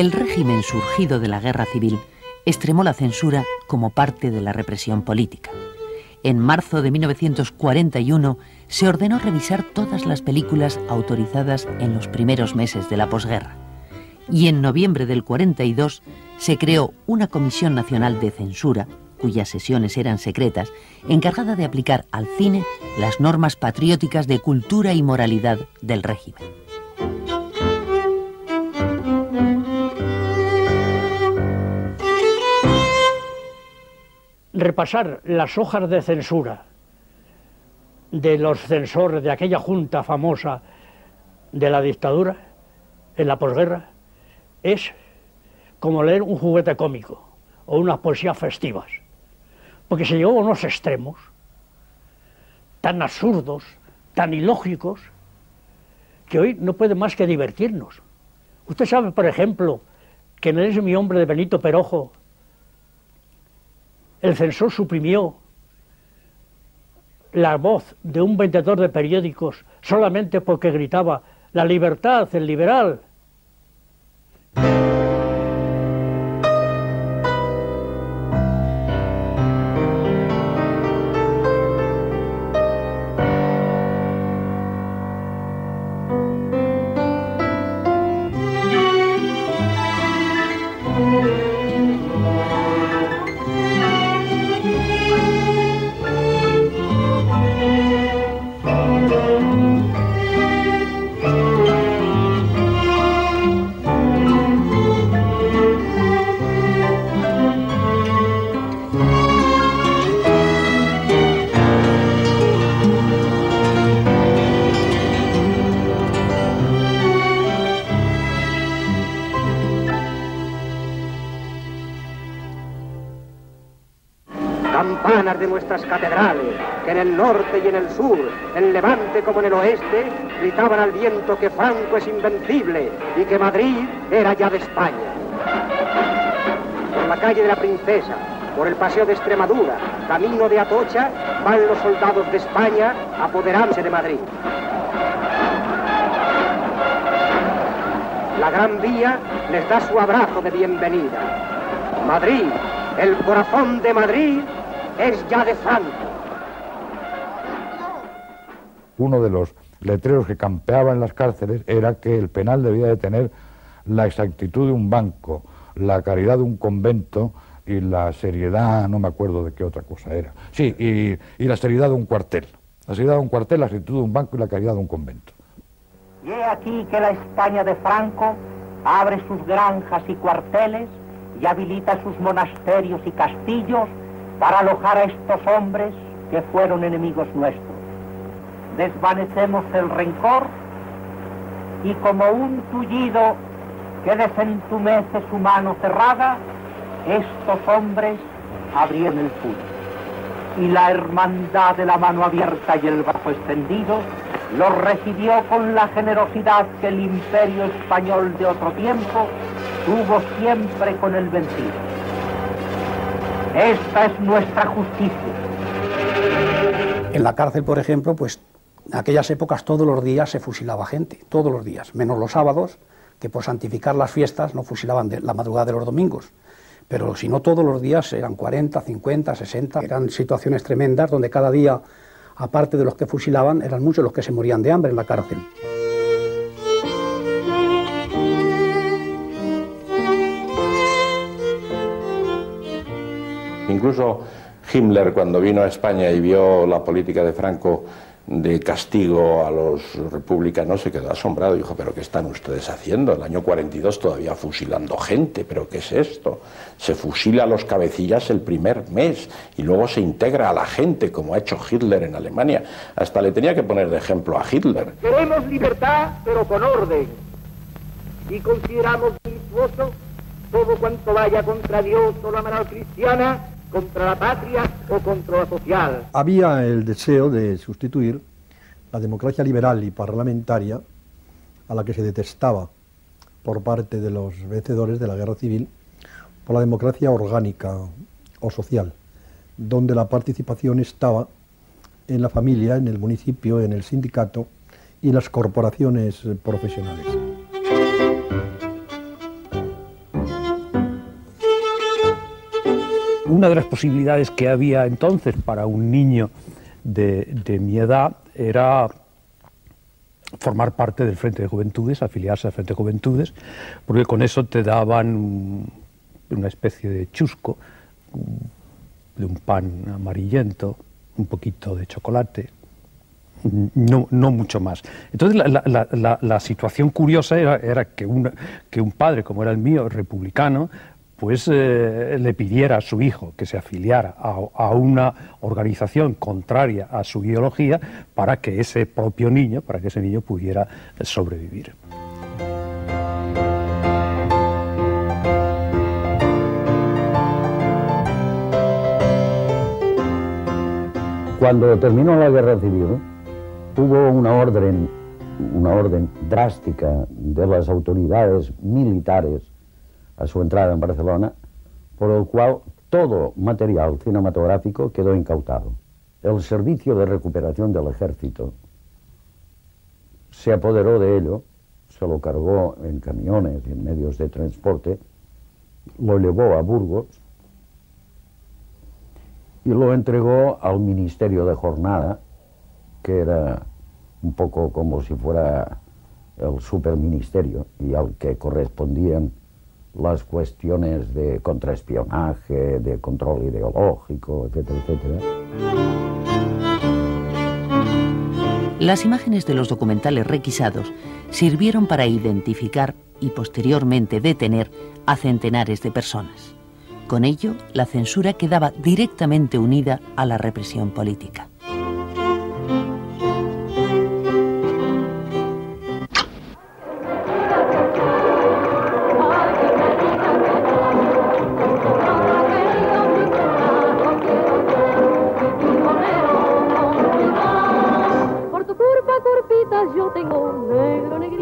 El régimen surgido de la guerra civil extremó la censura como parte de la represión política. En marzo de 1941 se ordenó revisar todas las películas autorizadas en los primeros meses de la posguerra. Y en noviembre del 42 se creó una Comisión Nacional de Censura, cuyas sesiones eran secretas, encargada de aplicar al cine las normas patrióticas de cultura y moralidad del régimen. Repasar las hojas de censura de los censores de aquella junta famosa de la dictadura en la posguerra es como leer un juguete cómico o unas poesías festivas, porque se llegó a unos extremos tan absurdos, tan ilógicos, que hoy no puede más que divertirnos. Usted sabe, por ejemplo, que en ese Mi hombre de Benito Perojo el censor suprimió la voz de un vendedor de periódicos solamente porque gritaba «La libertad, el liberal». Campanas de nuestras catedrales, que en el norte y en el sur, en Levante como en el oeste, gritaban al viento que Franco es invencible y que Madrid era ya de España. Por la calle de la Princesa, por el paseo de Extremadura, camino de Atocha, van los soldados de España a apoderarse de Madrid. La Gran Vía les da su abrazo de bienvenida. Madrid, el corazón de Madrid, es ya de Franco. Uno de los letreros que campeaba en las cárceles era que el penal debía de tener la exactitud de un banco, la caridad de un convento y la seriedad, no me acuerdo de qué otra cosa era. Sí, y la seriedad de un cuartel. La seriedad de un cuartel, la exactitud de un banco y la caridad de un convento. Y he aquí que la España de Franco abre sus granjas y cuarteles y habilita sus monasterios y castillos para alojar a estos hombres que fueron enemigos nuestros. Desvanecemos el rencor y como un tullido que desentumece su mano cerrada, estos hombres abrieron el puño. Y la hermandad de la mano abierta y el brazo extendido los recibió con la generosidad que el imperio español de otro tiempo tuvo siempre con el vencido. Esta es nuestra justicia. En la cárcel, por ejemplo, pues en aquellas épocas todos los días se fusilaba gente, todos los días, menos los sábados, que por santificar las fiestas no fusilaban de la madrugada de los domingos. Pero si no todos los días eran 40, 50, 60, eran situaciones tremendas donde cada día, aparte de los que fusilaban, eran muchos los que se morían de hambre en la cárcel. Incluso Himmler, cuando vino a España y vio la política de Franco de castigo a los republicanos, se quedó asombrado. Dijo, ¿pero qué están ustedes haciendo? En el año 42 todavía fusilando gente, ¿pero qué es esto? Se fusila a los cabecillas el primer mes y luego se integra a la gente, como ha hecho Hitler en Alemania. Hasta le tenía que poner de ejemplo a Hitler. Queremos libertad, pero con orden. Y consideramos delictuoso todo cuanto vaya contra Dios o la moral cristiana, contra la patria o contra la social. Había el deseo de sustituir la democracia liberal y parlamentaria, a la que se detestaba por parte de los vencedores de la guerra civil, por la democracia orgánica o social, donde la participación estaba en la familia, en el municipio, en el sindicato y en las corporaciones profesionales. una de las posibilidades que había entonces para un niño de mi edad era formar parte del Frente de Juventudes, afiliarse al Frente de Juventudes, porque con eso te daban una especie de chusco, de un pan amarillento, un poquito de chocolate, no mucho más. Entonces la situación curiosa era que un padre, como era el mío, republicano, pues le pidiera a su hijo que se afiliara a una organización contraria a su ideología para que ese niño pudiera sobrevivir. Cuando terminó la guerra civil, hubo una orden drástica de las autoridades militares a su entrada en Barcelona, por el cual todo material cinematográfico quedó incautado. El Servicio de Recuperación del Ejército se apoderó de ello, se lo cargó en camiones y en medios de transporte, lo llevó a Burgos y lo entregó al Ministerio de Jornada, que era un poco como si fuera el superministerio y al que correspondían las cuestiones de contraespionaje, de control ideológico, etcétera, etcétera. Las imágenes de los documentales requisados sirvieron para identificar y posteriormente detener a centenares de personas. Con ello, la censura quedaba directamente unida a la represión política.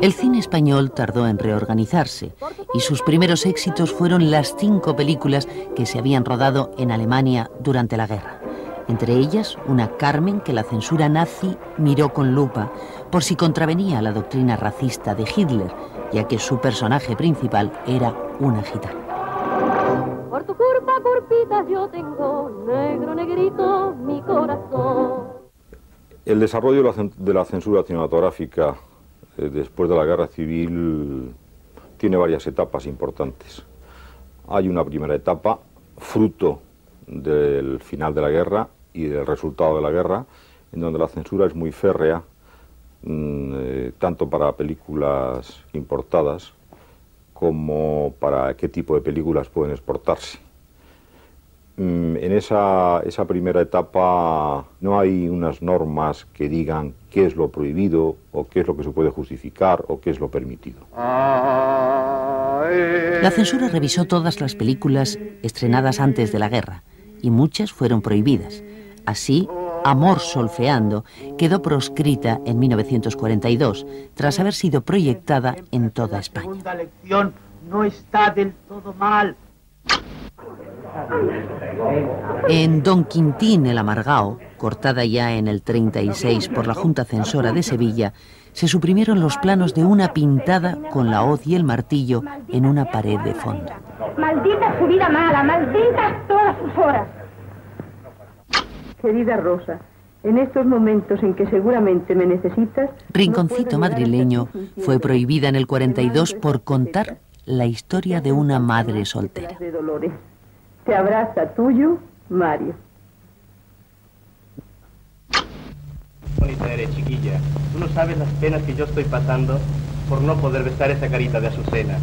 El cine español tardó en reorganizarse y sus primeros éxitos fueron las 5 películas que se habían rodado en Alemania durante la guerra. Entre ellas, una Carmen que la censura nazi miró con lupa por si contravenía la doctrina racista de Hitler, ya que su personaje principal era una gitana. Por tu culpa, curpitas, yo tengo negro, negrito, mi corazón. El desarrollo de la censura cinematográfica después de la guerra civil tiene varias etapas importantes. Hay una primera etapa, fruto del final de la guerra y del resultado de la guerra, en donde la censura es muy férrea, tanto para películas importadas como para qué tipo de películas pueden exportarse. En esa primera etapa no hay unas normas que digan qué es lo prohibido o qué es lo que se puede justificar o qué es lo permitido. La censura revisó todas las películas estrenadas antes de la guerra y muchas fueron prohibidas. Así, Amor solfeando quedó proscrita en 1942 tras haber sido proyectada en toda España. La segunda lección no está del todo mal. En Don Quintín el Amargao, cortada ya en el 36 por la Junta Censora de Sevilla, se suprimieron los planos de una pintada con la hoz y el martillo en una pared de fondo. Maldita su vida mala, malditas todas sus horas. Querida Rosa, en estos momentos en que seguramente me necesitas... Rinconcito madrileño fue prohibida en el 42 por contar la historia de una madre soltera. Te abraza tuyo, Mario. Bonita eres, chiquilla. Tú no sabes las penas que yo estoy pasando por no poder besar esa carita de Azucena.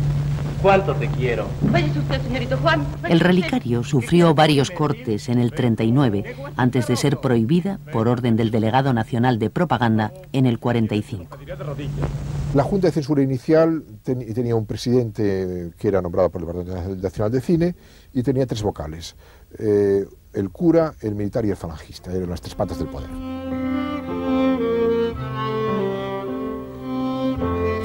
¿Cuánto te quiero? Váyase usted, señorito Juan. El relicario sufrió varios cortes en el 39 antes de ser prohibida por orden del delegado nacional de propaganda en el 45. La Junta de Censura inicial tenía un presidente que era nombrado por el Departamento Nacional de Cine y tenía 3 vocales. El cura, el militar y el falangista. Eran las 3 patas del poder.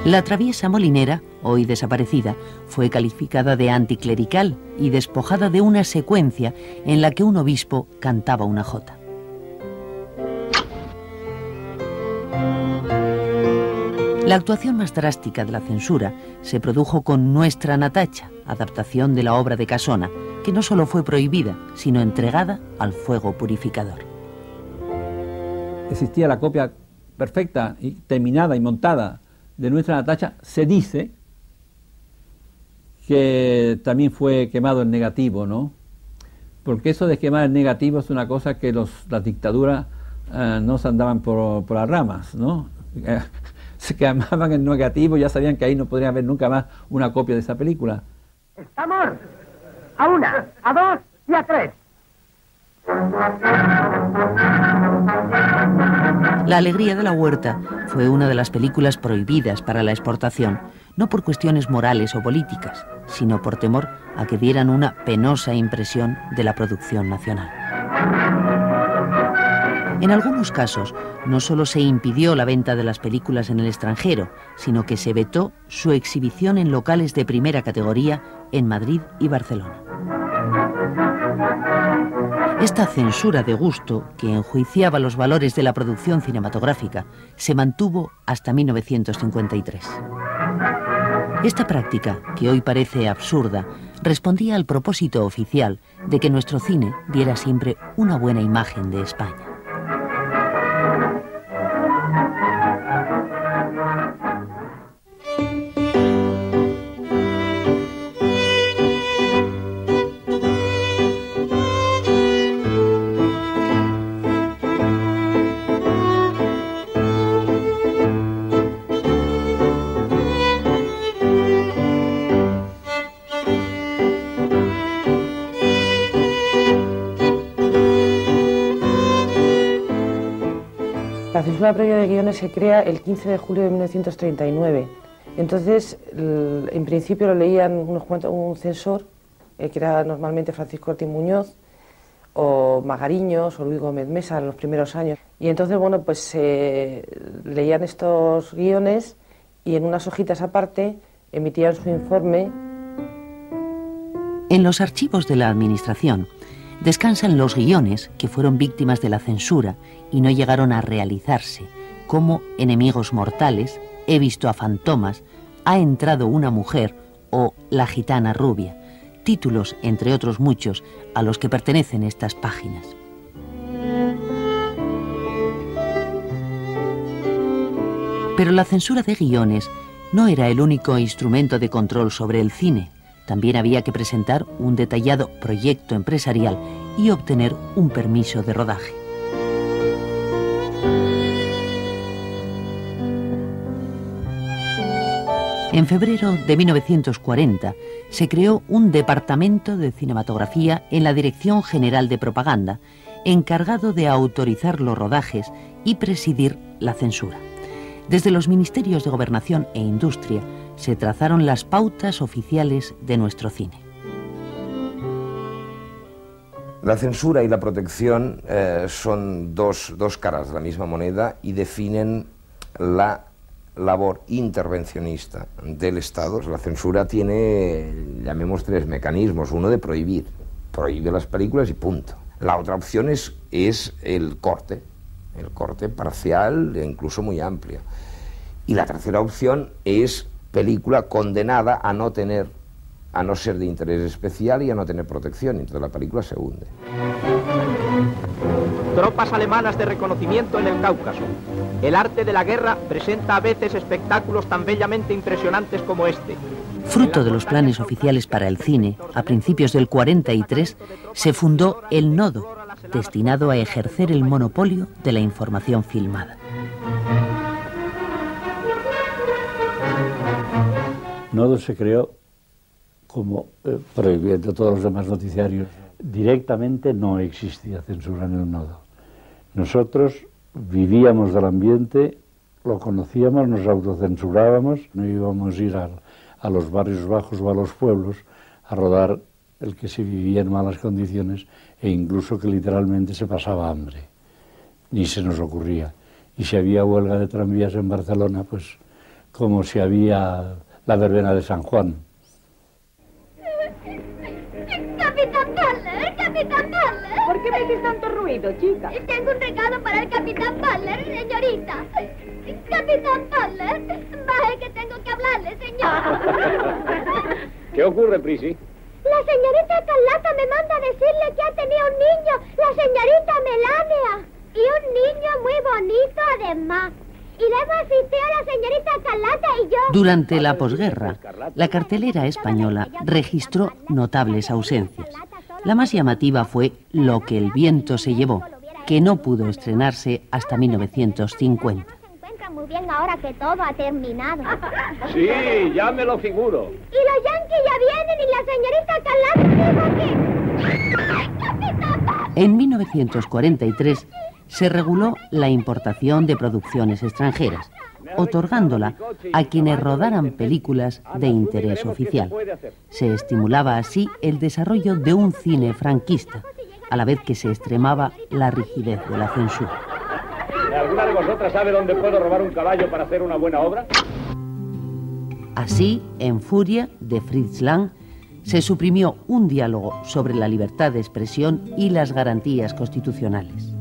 La traviesa molinera, hoy desaparecida, fue calificada de anticlerical y despojada de una secuencia en la que un obispo cantaba una jota. La actuación más drástica de la censura se produjo con Nuestra Natacha, adaptación de la obra de Casona, que no solo fue prohibida, sino entregada al fuego purificador. Existía la copia perfecta y terminada y montada de nuestra Natacha. Se dice que también fue quemado el negativo, ¿no? Porque eso de quemar el negativo es una cosa que las dictaduras no se andaban por las ramas, ¿no? Se quemaban el negativo, ya sabían que ahí no podrían ver nunca más una copia de esa película. Estamos a 1, a 2 y a 3. La alegría de la huerta fue una de las películas prohibidas para la exportación, no por cuestiones morales o políticas, sino por temor a que dieran una penosa impresión de la producción nacional. En algunos casos, no solo se impidió la venta de las películas en el extranjero, sino que se vetó su exhibición en locales de primera categoría en Madrid y Barcelona. Esta censura de gusto, que enjuiciaba los valores de la producción cinematográfica, se mantuvo hasta 1953. Esta práctica, que hoy parece absurda, respondía al propósito oficial de que nuestro cine diera siempre una buena imagen de España. La censura previa de guiones se crea el 15 de julio de 1939. Entonces, en principio lo leían un censor, que era normalmente Francisco Ortiz Muñoz, o Magariños, o Luis Gómez Mesa en los primeros años. Y entonces, bueno, pues leían estos guiones y en unas hojitas aparte emitían su informe. En los archivos de la Administración descansan los guiones que fueron víctimas de la censura y no llegaron a realizarse, como Enemigos mortales, He visto a fantomas, Ha entrado una mujer o La gitana rubia, títulos, entre otros muchos, a los que pertenecen estas páginas. Pero la censura de guiones no era el único instrumento de control sobre el cine. También había que presentar un detallado proyecto empresarial y obtener un permiso de rodaje. En febrero de 1940 se creó un departamento de cinematografía en la Dirección General de Propaganda, encargado de autorizar los rodajes y presidir la censura. Desde los ministerios de Gobernación e Industria se trazaron las pautas oficiales de nuestro cine. La censura y la protección son dos caras de la misma moneda y definen la labor intervencionista del Estado. La censura tiene, llamemos, tres mecanismos. Uno de prohibir. Prohíbe las películas y punto. La otra opción es el corte parcial e incluso muy amplio. Y la tercera opción es película condenada a no ser de interés especial y a no tener protección, entonces la película se hunde. Tropas alemanas de reconocimiento en el Cáucaso. El arte de la guerra presenta a veces espectáculos tan bellamente impresionantes como este. Fruto de los planes oficiales para el cine, a principios del 43 se fundó el Nodo, destinado a ejercer el monopolio de la información filmada. Nodo se creó como prohibiendo todos los demás noticiarios. Directamente no existía censura en el Nodo. Nosotros vivíamos del ambiente, lo conocíamos, nos autocensurábamos, no íbamos a ir a los barrios bajos o a los pueblos a rodar el que se vivía en malas condiciones e incluso que literalmente se pasaba hambre. Ni se nos ocurría. Y si había huelga de tranvías en Barcelona, pues como si había la verbena de San Juan. ¡Capitán Butler! ¡Capitán Butler! ¿Por qué me haces tanto ruido, chica? Tengo un regalo para el Capitán Butler, señorita. Capitán Butler, baje que tengo que hablarle, señor. ¿Qué ocurre, Prissy? La La señorita Carlota me manda a decirle que ha tenido un niño, la señorita Melania. Y un niño muy bonito además. Y le hemos asistido a la señorita Carlota y yo. Durante la posguerra, la cartelera española registró notables ausencias. La más llamativa fue Lo que el viento se llevó, que no pudo estrenarse hasta 1950. Muy bien ahora que todo ha terminado. Sí, ya me lo figuro. Y los yanquis ya vienen y la señorita Carlota dijo que... En 1943 se reguló la importación de producciones extranjeras, otorgándola a quienes rodaran películas de interés oficial. Se estimulaba así el desarrollo de un cine franquista, a la vez que se extremaba la rigidez de la censura. ¿Alguna de vosotras sabe dónde puedo robar un caballo para hacer una buena obra? Así, en Furia, de Fritz Lang, se suprimió un diálogo sobre la libertad de expresión y las garantías constitucionales.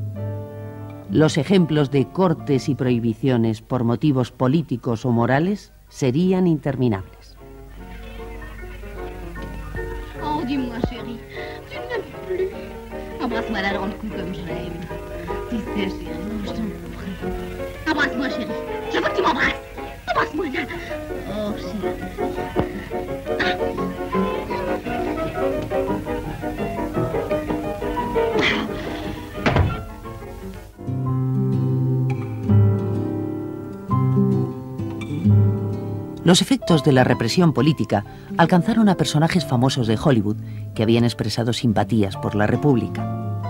Los ejemplos de cortes y prohibiciones por motivos políticos o morales serían interminables. Oh, dis-moi, chérie, tu ne m'aimes plus. Embrasse-moi là dans le cou comme j'aime. Dis ça, chérie, je t'en prie. Embrasse-moi, chérie. Je veux que tu m'embrasses. Embrasse-moi là. Oh, chérie. Los efectos de la represión política alcanzaron a personajes famosos de Hollywood que habían expresado simpatías por la República.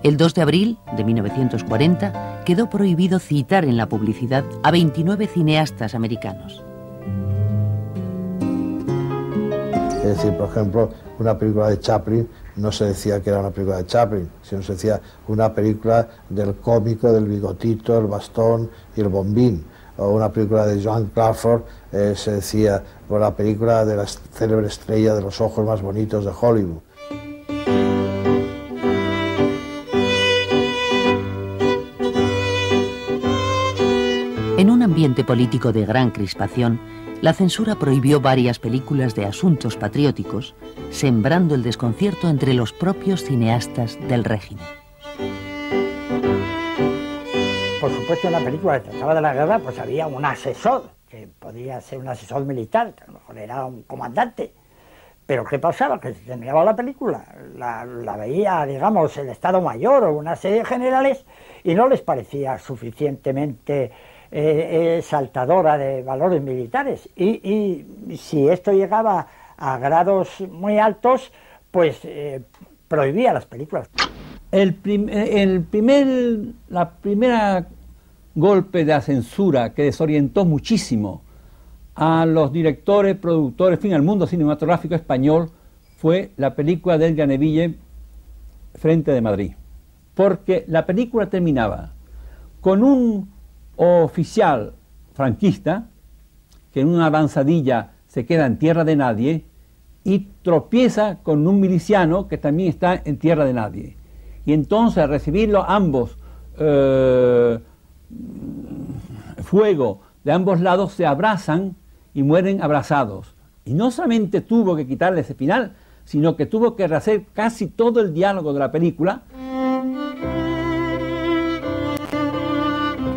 El 2 de abril de 1940 quedó prohibido citar en la publicidad a 29 cineastas americanos. Es decir, por ejemplo, una película de Chaplin no se decía que era una película de Chaplin, sino se decía una película del cómico, del bigotito, el bastón y el bombín. O una película de Joan Crawford se decía por la película de la célebre estrella de los ojos más bonitos de Hollywood. En un ambiente político de gran crispación, la censura prohibió varias películas de asuntos patrióticos, sembrando el desconcierto entre los propios cineastas del régimen. Por supuesto, en la película que trataba de la guerra, pues había un asesor, que podía ser un asesor militar, que a lo mejor era un comandante. Pero ¿qué pasaba? Que se terminaba la película, la veía, digamos, el Estado Mayor o una serie de generales y no les parecía suficientemente exaltadora de valores militares. Y si esto llegaba a grados muy altos, pues prohibía las películas. La primera golpe de la censura que desorientó muchísimo a los directores, productores, en fin, al mundo cinematográfico español fue la película de Edgar Neville, Frente de Madrid. Porque la película terminaba con un oficial franquista que en una avanzadilla se queda en tierra de nadie y tropieza con un miliciano que también está en tierra de nadie. Y entonces, al recibirlo ambos, fuego de ambos lados, se abrazan y mueren abrazados. Y no solamente tuvo que quitarle ese final, sino que tuvo que rehacer casi todo el diálogo de la película.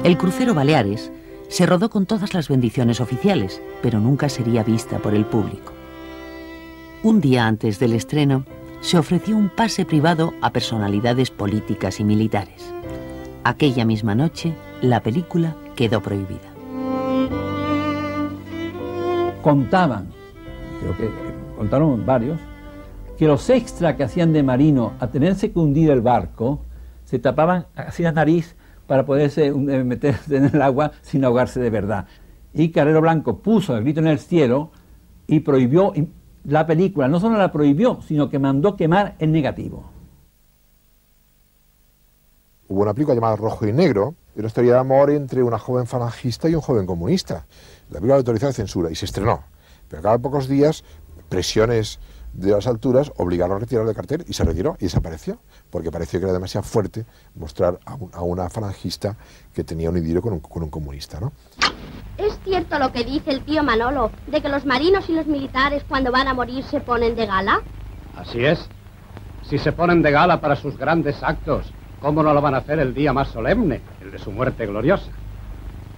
El crucero Baleares se rodó con todas las bendiciones oficiales, pero nunca sería vista por el público. Un día antes del estreno, se ofreció un pase privado a personalidades políticas y militares. Aquella misma noche, la película quedó prohibida. Contaban, creo que contaron varios, que los extras que hacían de marino a tenerse que hundir el barco, se tapaban así la nariz para poderse meterse en el agua sin ahogarse de verdad. Y Carrero Blanco puso el grito en el cielo y prohibió la película. No solo la prohibió, sino que mandó quemar el negativo. Hubo una película llamada Rojo y Negro, una historia de amor entre una joven falangista y un joven comunista. La película la autorizó de censura y se estrenó. Pero cada pocos días, presiones de las alturas obligaron a retirarlo de cartel y se retiró y desapareció, porque pareció que era demasiado fuerte mostrar a una falangista que tenía un idilio con un comunista, ¿no? ¿Es cierto lo que dice el tío Manolo, de que los marinos y los militares cuando van a morir se ponen de gala? Así es. Si se ponen de gala para sus grandes actos, ¿cómo no lo van a hacer el día más solemne, el de su muerte gloriosa?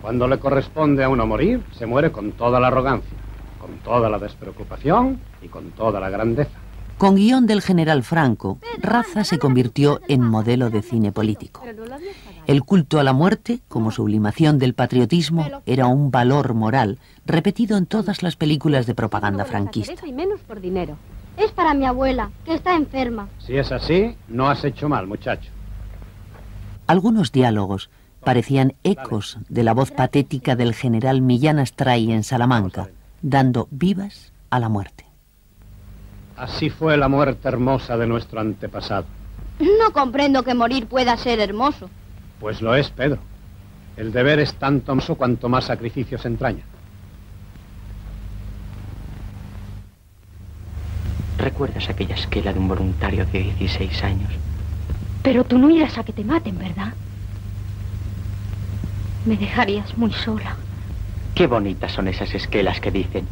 Cuando le corresponde a uno morir, se muere con toda la arrogancia, con toda la despreocupación y con toda la grandeza. Con guión del general Franco, Raza se convirtió en modelo de cine político. El culto a la muerte, como sublimación del patriotismo, era un valor moral repetido en todas las películas de propaganda franquista. Y menos por dinero. Es para mi abuela, que está enferma. Si es así, no has hecho mal, muchacho. Algunos diálogos parecían ecos de la voz patética del general Millán Astray en Salamanca, dando vivas a la muerte. Así fue la muerte hermosa de nuestro antepasado. No comprendo que morir pueda ser hermoso. Pues lo es, Pedro. El deber es tanto hermoso cuanto más sacrificios entraña. ¿Recuerdas aquella esquela de un voluntario de 16 años? Pero tú no irás a que te maten, ¿verdad? Me dejarías muy sola. Qué bonitas son esas esquelas que dicen: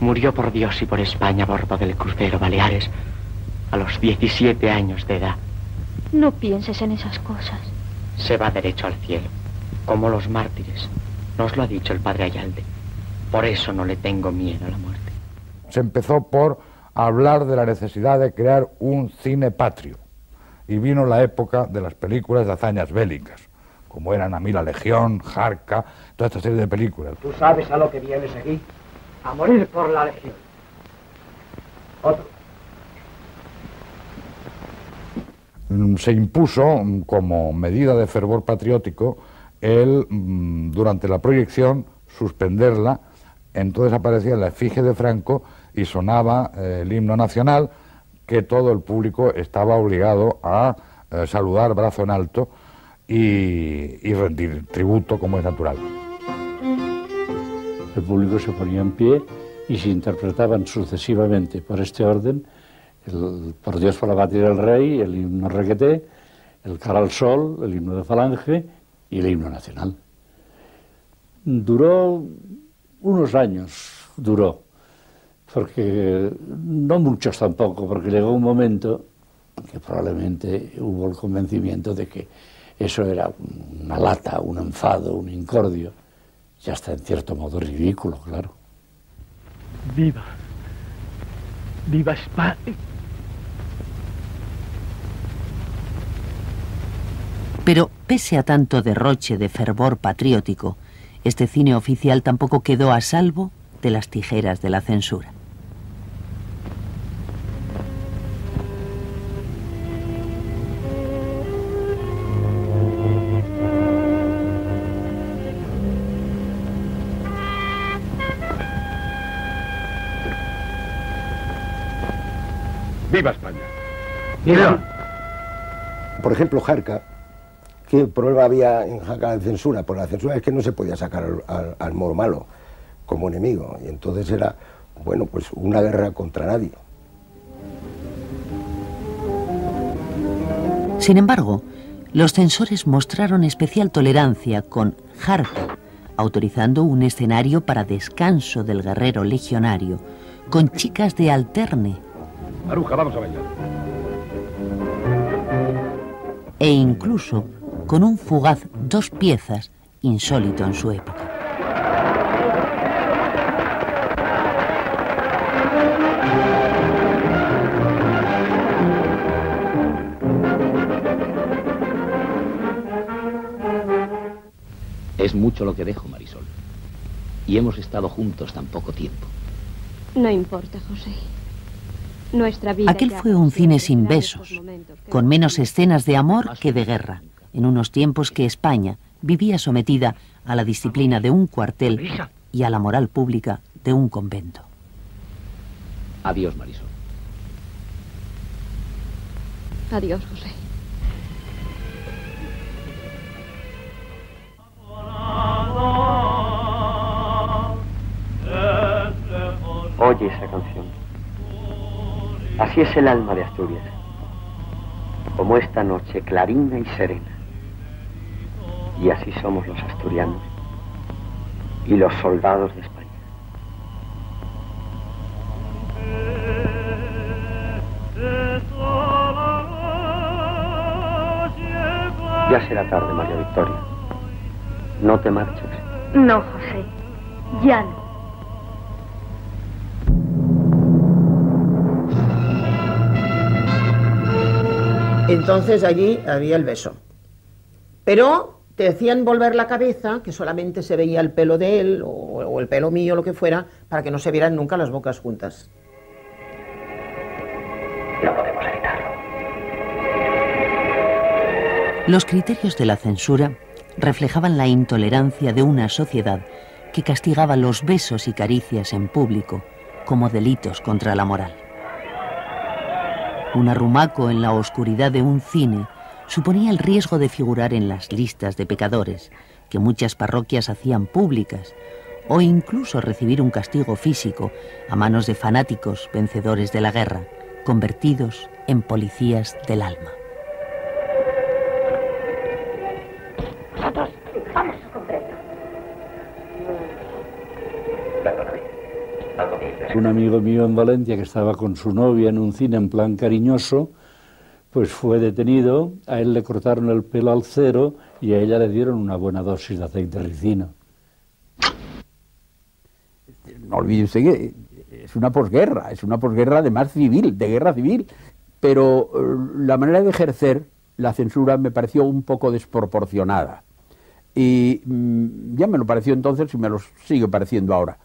murió por Dios y por España a bordo del crucero Baleares a los 17 años de edad. No pienses en esas cosas. Se va derecho al cielo, como los mártires. Nos lo ha dicho el padre Ayalde. Por eso no le tengo miedo a la muerte. Se empezó por hablar de la necesidad de crear un cine patrio. Y vino la época de las películas de hazañas bélicas, como eran A mí la Legión, Jarca, toda esta serie de películas. Tú sabes a lo que vienes aquí. A morir por la Legión. Otro. Se impuso como medida de fervor patriótico el, durante la proyección, suspenderla. Entonces aparecía la efigie de Franco y sonaba el himno nacional, que todo el público estaba obligado a saludar brazo en alto y rendir tributo, como es natural. El público se ponía en pie y se interpretaban sucesivamente por este orden el Por Dios, por la patria del rey, el himno Requeté, el Cara al Sol, el himno de Falange y el himno nacional. Duró unos años, porque no muchos tampoco, porque llegó un momento que probablemente hubo el convencimiento de que eso era una lata, un enfado, un incordio, y hasta en cierto modo ridículo, claro. ¡Viva! ¡Viva España! Pero pese a tanto derroche de fervor patriótico, este cine oficial tampoco quedó a salvo de las tijeras de la censura. ¡Viva España! ¡Viva! Por ejemplo, Jarca. ¿Qué problema había en Jarca de censura? Pues la censura es que no se podía sacar al moro malo como enemigo. Y entonces era, bueno, pues una guerra contra nadie. Sin embargo, los censores mostraron especial tolerancia con Jarca, autorizando un escenario para descanso del guerrero legionario, con chicas de alterne. Maruja, vamos a bailar. E incluso con un fugaz 2 piezas insólito en su época. Es mucho lo que dejo, Marisol. Y hemos estado juntos tan poco tiempo. No importa, José. Nuestra vida. Aquel fue un cine sin besos, con menos escenas de amor que de guerra, en unos tiempos que España vivía sometida a la disciplina de un cuartel y a la moral pública de un convento. Adiós, Marisol. Adiós, José. Oye esa canción. Así es el alma de Asturias, como esta noche clarina y serena. Y así somos los asturianos y los soldados de España. Ya será tarde, María Victoria. No te marches. No, José, ya no. Entonces allí había el beso. Pero te decían volver la cabeza, que solamente se veía el pelo de él, o el pelo mío, lo que fuera, para que no se vieran nunca las bocas juntas. No podemos evitarlo. Los criterios de la censura reflejaban la intolerancia de una sociedad que castigaba los besos y caricias en público como delitos contra la moral. Un arrumaco en la oscuridad de un cine suponía el riesgo de figurar en las listas de pecadores que muchas parroquias hacían públicas, o incluso recibir un castigo físico a manos de fanáticos vencedores de la guerra, convertidos en policías del alma. Nosotros vamos a comprar. Un amigo mío en Valencia que estaba con su novia en un cine en plan cariñoso, pues fue detenido, a él le cortaron el pelo al cero y a ella le dieron una buena dosis de aceite ricino. No olvide usted que es una posguerra además civil, de guerra civil, pero la manera de ejercer la censura me pareció un poco desproporcionada. Y ya me lo pareció entonces y me lo sigue pareciendo ahora.